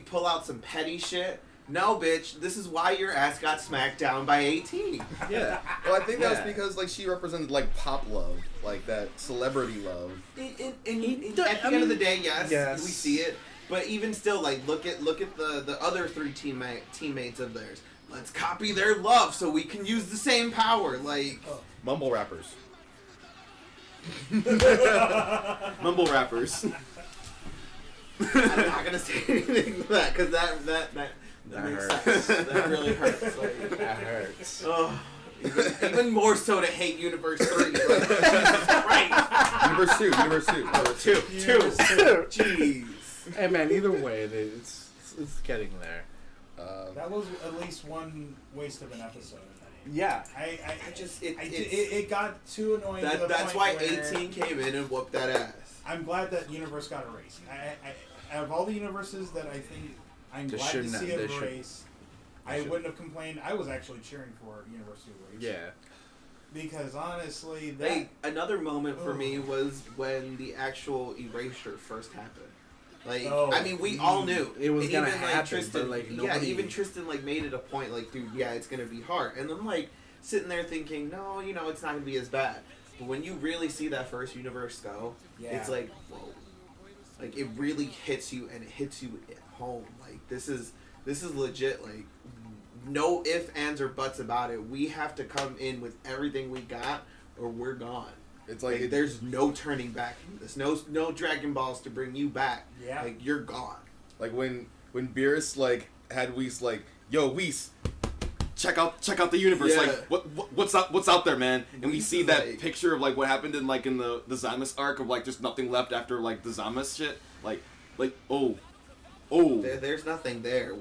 pull out some petty shit? No, bitch. This is why your ass got smacked down by 18. Yeah. Well, I think that was because like she represented like pop love, like that celebrity love. At the end of the day, yes, we see it. But even still, like, look at the other three teammates of theirs. Let's copy their love so we can use the same power. Like, Mumble rappers. Mumble rappers. I'm not gonna say anything to that because that makes hurts. sense. That really hurts. Like, That hurts. oh, even more so to hate Universe 3. Like, Jesus Christ. Universe 2. Jeez. Hey man, either way, it's getting there. That was at least one waste of an episode. Yeah. It got too annoying. To the That's point why where 18 came in and whooped that ass. I'm glad that universe got erased. Out of all the universes that I think I'm glad to see it erased, I wouldn't have complained. I was actually cheering for universe to erase. Yeah. Because honestly, another moment for me was when the actual erasure first happened. Like, I mean, we all knew it was gonna even, happen, Tristan, but like nobody. Yeah, even Tristan like made it a point. Like, dude, yeah, it's gonna be hard. And I'm like sitting there thinking, no, it's not gonna be as bad. But when you really see that first universe go, it's like, whoa, like it really hits you, and it hits you at home. Like this is legit. Like no ifs, ands, or buts about it. We have to come in with everything we got, or we're gone. It's like there's no turning back from this. No Dragon Balls to bring you back. Yeah. Like you're gone. Like when Beerus like had Whis like, yo Whis, check out the universe. Yeah. Like what's out there, man? And we Whis see is that like, picture of like what happened in the Zymus arc of like just nothing left after like the Zymus shit. Like oh Oh, There's nothing there,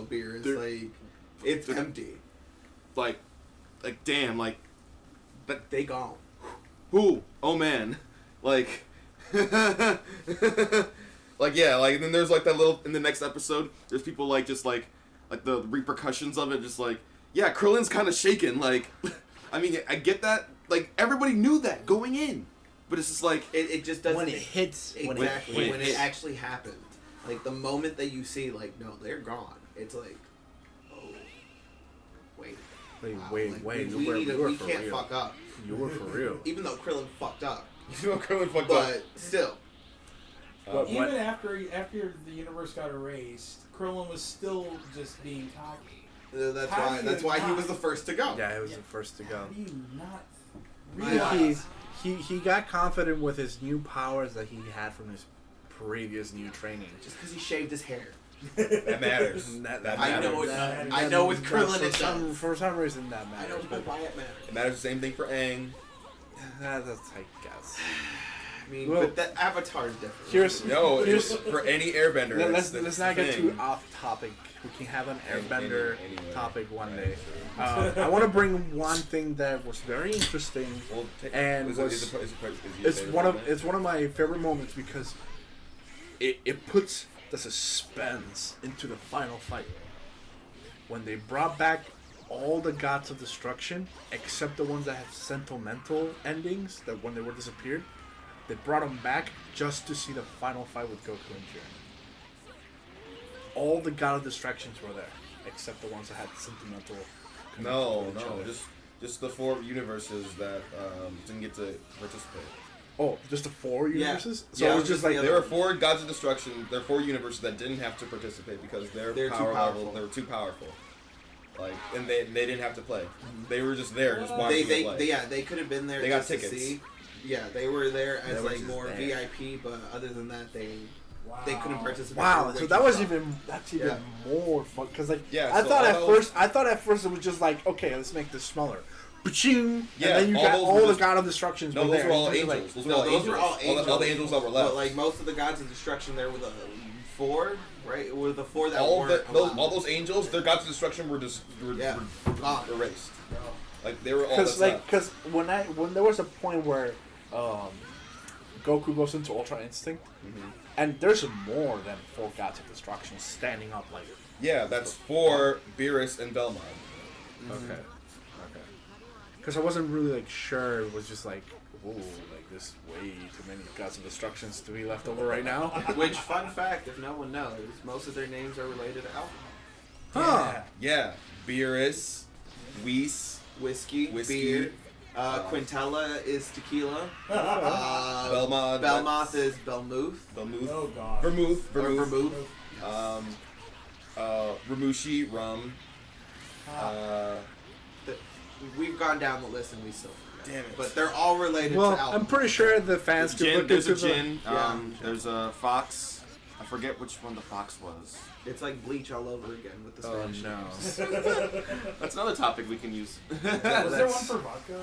beer. It's like it's empty. like damn, like They gone. who? Oh man, like, like yeah, like then there's like that little in the next episode. There's people like just like the repercussions of it, just like yeah, Krillin's kind of shaken. Like, I mean, I get that. Like everybody knew that going in, but it's just like It just doesn't. When it hits, exactly when it hits. actually happened. Like the moment that you see, like no, they're gone. It's like, oh, wait. Wow, wait, like, wait. we can't fuck up. You were for real. Even though Krillin fucked up, Krillin fucked up. but still. Even after the universe got erased, Krillin was still just being cocky. That's why he was the first to go. Yeah, he was the first to go. How do you not Yeah. realize? He got confident with his new powers that he had from his previous new training. Just because he shaved his hair. That matters. That I know matters. it. I know with Krillin it does. For some reason that I matters. know why it matters. It matters the same thing for Aang. That's I guess. I mean, Well, but that Avatar is different. Here's No, it's for any Airbender. let's not get too off topic. We can have an Airbender Anyway. topic one day. I want to bring one thing that was very interesting. Well, And It's one of my favorite moments because it puts the suspense into the final fight. When they brought back all the gods of destruction, except the ones that have sentimental endings, that when they were disappeared, they brought them back just to see the final fight with Goku and Jiren. All the god of distractions were there, except the ones that had sentimental. No, connection with each no, other. just the 4 universes that didn't get to participate. Oh, just the 4 Yeah. universes? So Yeah, it was just like there were 4 gods of destruction. There are 4 universes that didn't have to participate because They're their too power level, powerful. they were too powerful. Like, and they didn't have to play. They were just there, just watching They it play. they could have been there. They got just to tickets. see. Yeah, they were there as They were like just more there. VIP, but other than that, they couldn't participate. wow. They were So way that too was tough. that's even Yeah. more fun because like Yeah, I so thought at all first it was just like okay, let's make this smaller. Ba-ching! Yeah, And then you all got those all were the just- god of destructions. No, were those there. were all And those are angels. Those were No, all those angels. were all angels. All the angels that were left. But like most of the gods of destruction, there were the 4, right? Were the 4 that all weren't allowed. all those angels, their gods of destruction were just Yeah. were Gone. erased. Like they were all Because that's left. when there was a point where Goku goes into Ultra Instinct, and there's more than 4 gods of destruction standing up like. Yeah, that's for Beerus and Belmont. Okay. Because I wasn't really like sure. It was just like, whoa, like there's way too many gods of destructions to be left over right now. Which, fun fact, if no one knows, most of their names are related to alcohol. Huh. Yeah, Beerus, Whis, Whiskey, beer. Quintella is tequila. Belmont. Belmoth is Belmuth. Belmuth. Oh god. Vermouth. Or Vermouth. Vermouth. Ramushi, rum. We've gone down the list and we still forget. Damn it. But they're all related Well, to alcohol. I'm pretty sure the fans could look There's into a the. gin. Yeah. There's a fox. I forget which one the fox was. It's like bleach all over again with the Oh Spanish no. names. That's another topic we can use. Was there one for vodka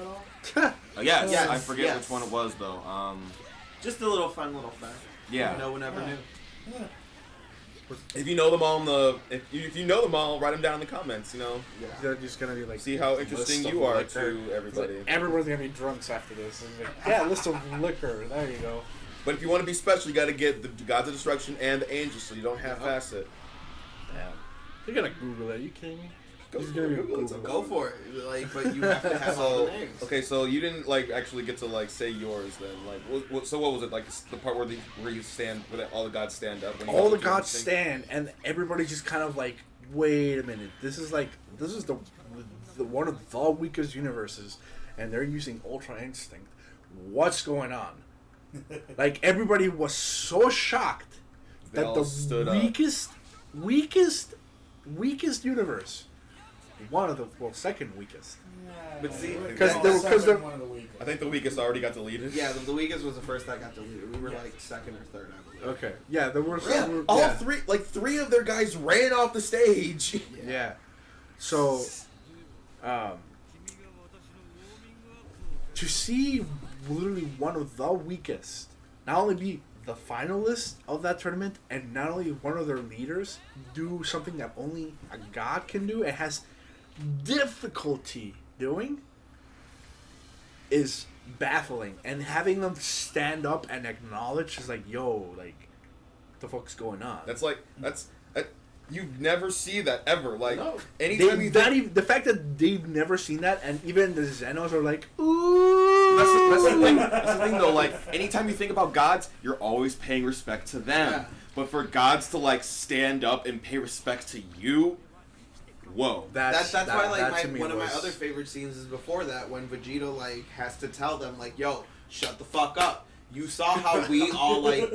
at all? Yes, Yes, I forget yes. which one it was though. Just a little fun little fact. Yeah. No one ever knew. If you know them all if you know them all, write them down in the comments. You know, Yeah. They're just gonna be like. see how interesting you are to everybody. Like, everyone's gonna be drunks after this. And like, yeah, list of liquor. There you go. But if you want to be special, you got to get the Gods of Destruction and the Angels, so you don't half-ass it. Damn. You're gonna Google it. You kidding me? Go He's for gonna it, be Google it. Google. Go for it. Like, but you have to have all So the names. okay, so you didn't like actually get to like say yours then. Like, so what was it like? The part where you stand, where all the gods stand up. When you All the do gods thing? stand, and everybody just kind of like, wait a minute. This is the one of the weakest universes, and they're using Ultra Instinct. What's going on? Like everybody was so shocked They that all the stood up. weakest universe, second weakest. But see, Because Yeah. they were- 'cause they're- one of the weakest. I think the weakest already got deleted. Yeah, the weakest was the first that got deleted. We were like second or third, I believe. Okay. Yeah, there were. Yeah, Some, all yeah. three of their guys ran off the stage. Yeah. So, to see literally one of the weakest, not only be the finalists of that tournament, and not only one of their leaders do something that only a god can do and has difficulty doing, is baffling. And having them stand up and acknowledge is like, yo, like, what the fuck's going on? You never see that ever. Like, No. anytime you think, The fact that they've never seen that, and even the Xenos are like, ooh. that's the thing. That's the thing, though. Like, anytime you think about gods, you're always paying respect to them. Yeah. But for gods to like stand up and pay respect to you, whoa. That's why like that to me one of my was- other favorite scenes is before that when Vegeta like has to tell them like, yo, shut the fuck up. You saw how we all like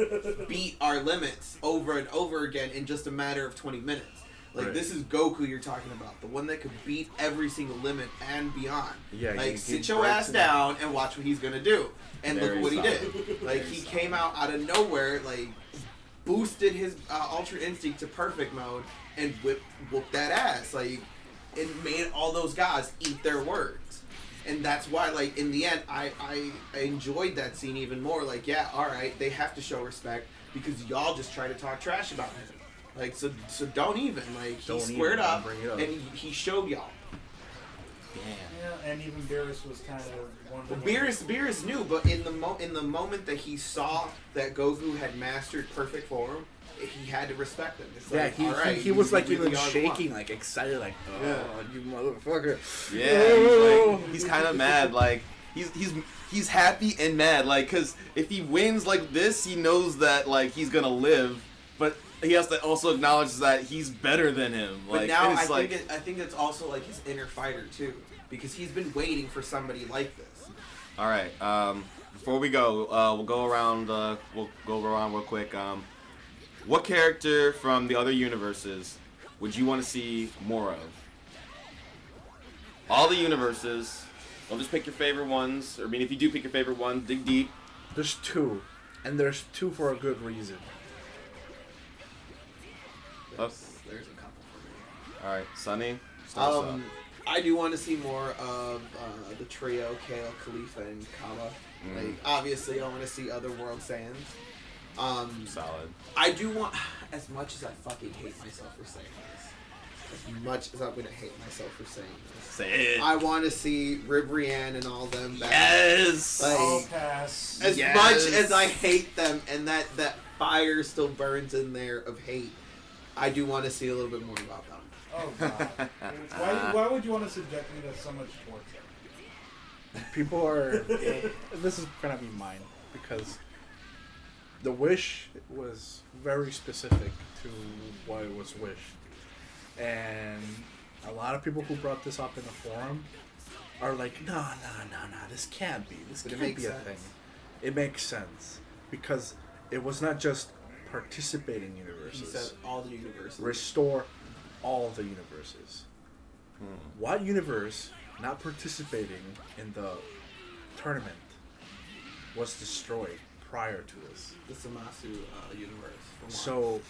beat our limits over and over again in just a matter of 20 minutes. Like, Right. this is Goku you're talking about, the one that could beat every single limit and beyond. Yeah, like, he sit your breaks ass it. down and watch what he's gonna do. And Very look what he solid. did. Like, Very he solid. came out of nowhere, like, boosted his Ultra Instinct to perfect mode and whooped that ass. Like, it made all those guys eat their words. And that's why, like, in the end, I enjoyed that scene even more. Like, yeah, alright, they have to show respect because y'all just try to talk trash about him. Like, so don't even. Like, he Don't squared even, up, bring it up. and he showed y'all. Yeah, and even Beerus was kind of one of the Beerus knew, but in the moment that he saw that Goku had mastered perfect form, he had to respect him. It's Yeah, like, he, alright, he was like really even are the shaking, one. like excited, like, oh, Yeah. you motherfucker. Yeah, he's kind of mad. Like, he's happy and mad. Like, cause if he wins like this, he knows that like he's gonna live, but he has to also acknowledge that he's better than him. Like, But now and I it's like, think it's also like his inner fighter too, because he's been waiting for somebody like this. all right. Before we go, we'll go around. We'll go around real quick. What character from the other universes would you want to see more of? All the universes. Don't just pick your favorite ones. Or, I mean, if you do pick your favorite one, dig deep. There's two, and there's two for a good reason. Oh. There's a couple for me. All right, Sonny. Start us off. I do want to see more of the trio, Kale, Khalifa, and Kaba. Like, obviously, I want to see other World Saiyans. Solid. I do want, as much as I fucking hate myself for saying this, as much as I'm gonna hate myself for saying this, Say it. I want to see Ribrianne and all them back. Yes. Like, I'll pass. as Yes. much as I hate them, and that fire still burns in there of hate, I do want to see a little bit more about them. Oh god. Why would you want to subject me to so much torture? People are. This is gonna be mine because the wish was very specific to what was wished, and a lot of people who brought this up in the forum are like, no, this can't be. This But it can't makes be a sense. thing. It makes sense because it was not just participating universes. He said all the universes. Restore all the universes. What universe not participating in the tournament was destroyed prior to this? The Samasu universe. For one. So,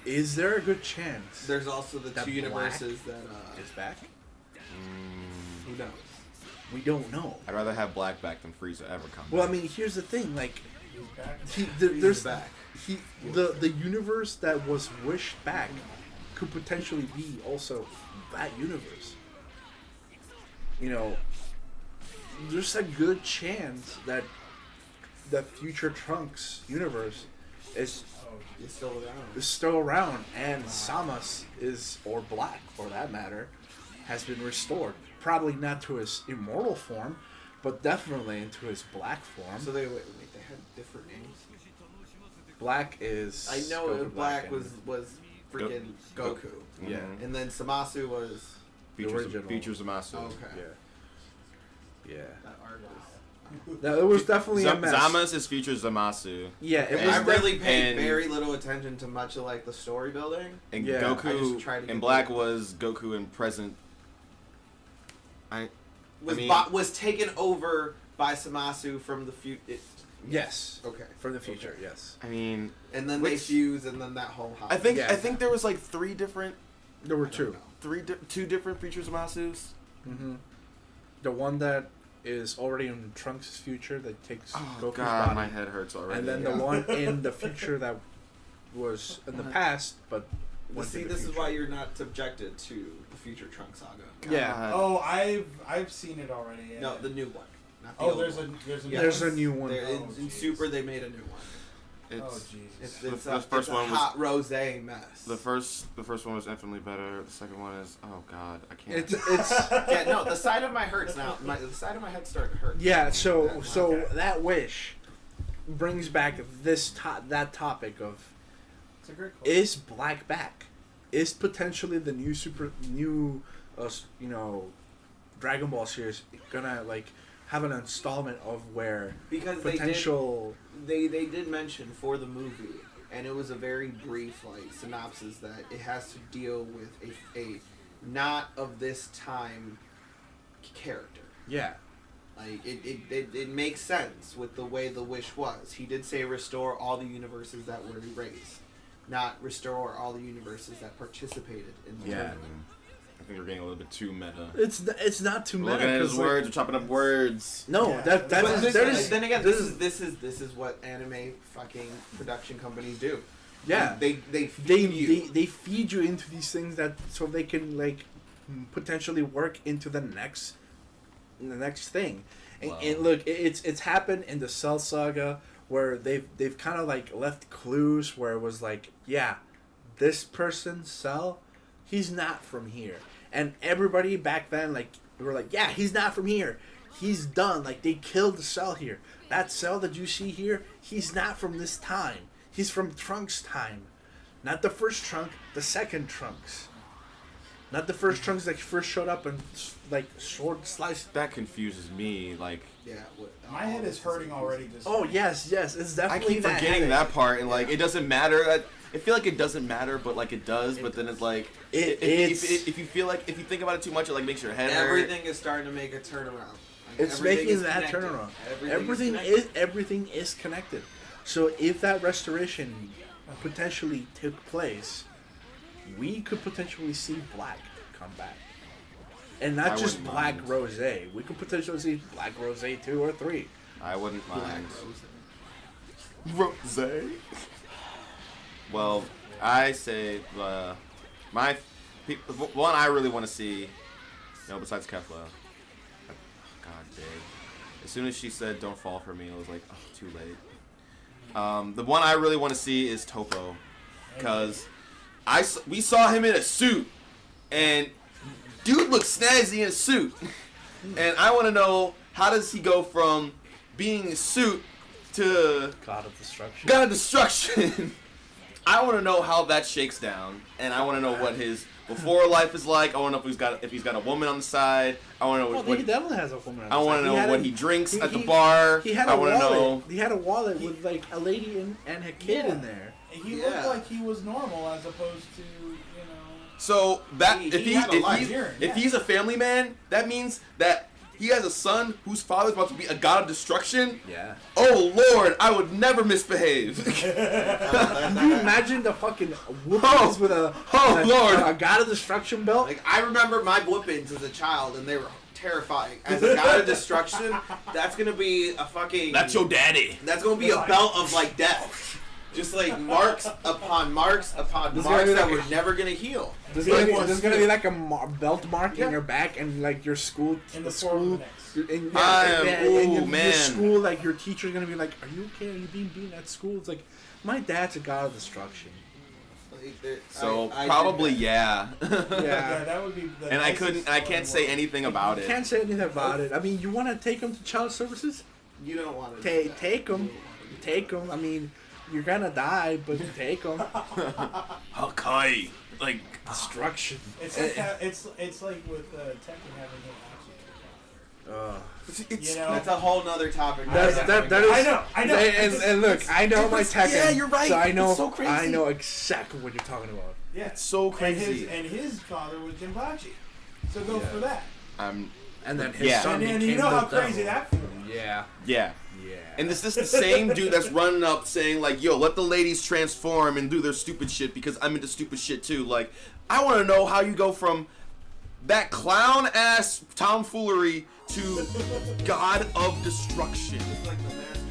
is there a good chance there's also the that two universes that is back? who knows? We don't know. I'd rather have Black back than Frieza ever come Well, I back. mean, here's the thing. Like, He's back. there's back. the universe that was wished back could potentially be also that universe. You know, there's a good chance that the future Trunks universe is It's still around. still around, and Samus is, or Black for that matter, has been restored. Probably not to his immortal form, but definitely into his black form. So they had different names. Black is. I know Goku Black and- was freaking Goku. Yeah. Mhm. And then Samasu was original. Features of Masu. okay. Yeah. That art was. No, it was definitely a mess. Zamas is Features Zamasu. Yeah, it And- was. I really paid and- very little attention to much of like the story building. And Yeah, I just Goku tried to and get Black there. was Goku in present. Was mean- was taken over by Samasu from the future. Yes. Okay. For the future, Okay. yes. I mean, And then Which- they fuse, and then that whole house. I think Yeah. I think there was like three different, There were two. two different Features of Masu's. Mm-hmm. The one that is already in Trunks' future that takes Oh Goku's God, body. my head hurts already. And then the one in the future that was in the past, but went See, to the this is future. why you're not subjected to the future Trunks saga. Yeah. God. Oh, I've seen it already. Yeah. No, the new one. Not the Oh, old there's one. a Yeah. There's a new one. There- Oh, in jeez. Super, they made a new one. Oh It's, Jesus. It's, The- it's the a, first it's a one was- hot rosé mess. the first one was infinitely better. The second one is, oh God, I can't. It's Yeah, no, the side of my hurts now. The side of my head started to hurt. yeah. So Okay. that wish brings back that topic of It's a great question. is Black back? Is potentially the new Dragon Ball series gonna like have an installment of where Because potential they did mention for the movie, and it was a very brief like synopsis that it has to deal with a not of this time character. yeah. Like it makes sense with the way the wish was. He did say restore all the universes that were erased, not restore all the universes that participated in the Yeah. tournament. I think we're getting a little bit too meta. It's not too We're meta. looking at his 'cause, like, words. We're chopping up words. no, Yeah, that but is But that is then again, this this is what anime fucking production companies do. yeah. They They feed you. they feed you into these things that so they can like potentially work into the next thing. And, Wow. and look, it's happened in the Cell Saga where they've kind of like left clues where it was like, yeah, this person Cell, he's not from here. And everybody back then like we were like, yeah, he's not from here. He's done. Like they killed the Cell here. That Cell that you see here, he's not from this time. He's from Trunks' time. Not the first Trunk, the second Trunks. Not the first Trunks that first showed up and like sword sliced. That confuses me. Like, Yeah. My head is hurting already. Just Oh yes, it's I definitely keep that forgetting headache. that part, and like, it doesn't matter. I feel like it doesn't matter, but like it does. But then it's like, if you feel like if you think about it too much, it like makes your head hurt. Everything is starting to make a turnaround. Like, It's everything making is that connected. turnaround. Everything is Everything is connected. So if that restoration potentially took place, we could potentially see Black come back. And not I just wouldn't Black mind. Rose. We could potentially see Black Rose 2 or 3. I wouldn't Black mind. Rose. Rose. Well, I say one I really want to see, besides Kefla. God dang. As soon as she said "Don't fall for me," I was like, "Oh, too late." The one I really want to see is Topo, because we saw him in a suit, and dude looks snazzy in a suit, and I want to know how does he go from being a suit to God of Destruction. God of Destruction. I want to know how that shakes down, and I want to know what his before life is like. I want to know if he's got a woman on the side. I want to know Oh, what he definitely has a woman. On I his want side. to know had what a- he drinks at the he- bar. He had I a want to wallet. know. He had a wallet with like a lady and a kid Yeah. in there. he Yeah. looked like he was normal as opposed to So that He if had a life. if he's a family man, that means that he has a son whose father's about to be a god of destruction. Yeah. Oh Lord, I would never misbehave. Can you imagine the fucking whoopings Oh. with a Lord. a God of Destruction belt? Like I remember my whoopings as a child, and they were terrifying. As a god of destruction, that's gonna be a fucking. That's your daddy. That's gonna be a belt of like death. Just like marks upon marks upon This marks guy that like- were never gonna heal. There's Big gonna be, ones, there's gonna too. be like a belt mark Yeah. in your back, and like your school, in the the form school, of the next. in, Ooh, your man. school, like your teacher's gonna be like, "Are you okay? Are you being beaten at school?" It's like, my dad's a God of Destruction. Like, So I did probably that. yeah. Yeah, that would be. The And I nicest I one can't in say the world. anything about You it. can't say anything about it. I mean, you want to take him to child services? You don't want to Take him. I mean, you're gonna die, but take him. Okay. Like Destruction. It's like it's like with Tekken having no oxygen. it's You know, That's a whole nother topic. That's I know. that is. I know. And look, I know my Tekken. yeah, you're right. So I know. It's so crazy. I know exactly what you're talking about. Yeah, It's so crazy. And his father was Jinbachi, so go Yeah. for that. I'm And then his Yeah. son And you became know the how crazy devil. that feels. Yeah. yeah. Yeah. And this is the same dude that's running up saying like, "Yo, let the ladies transform and do their stupid shit because I'm into stupid shit too." Like, I want to know how you go from that clown ass tomfoolery to God of Destruction. It's like the master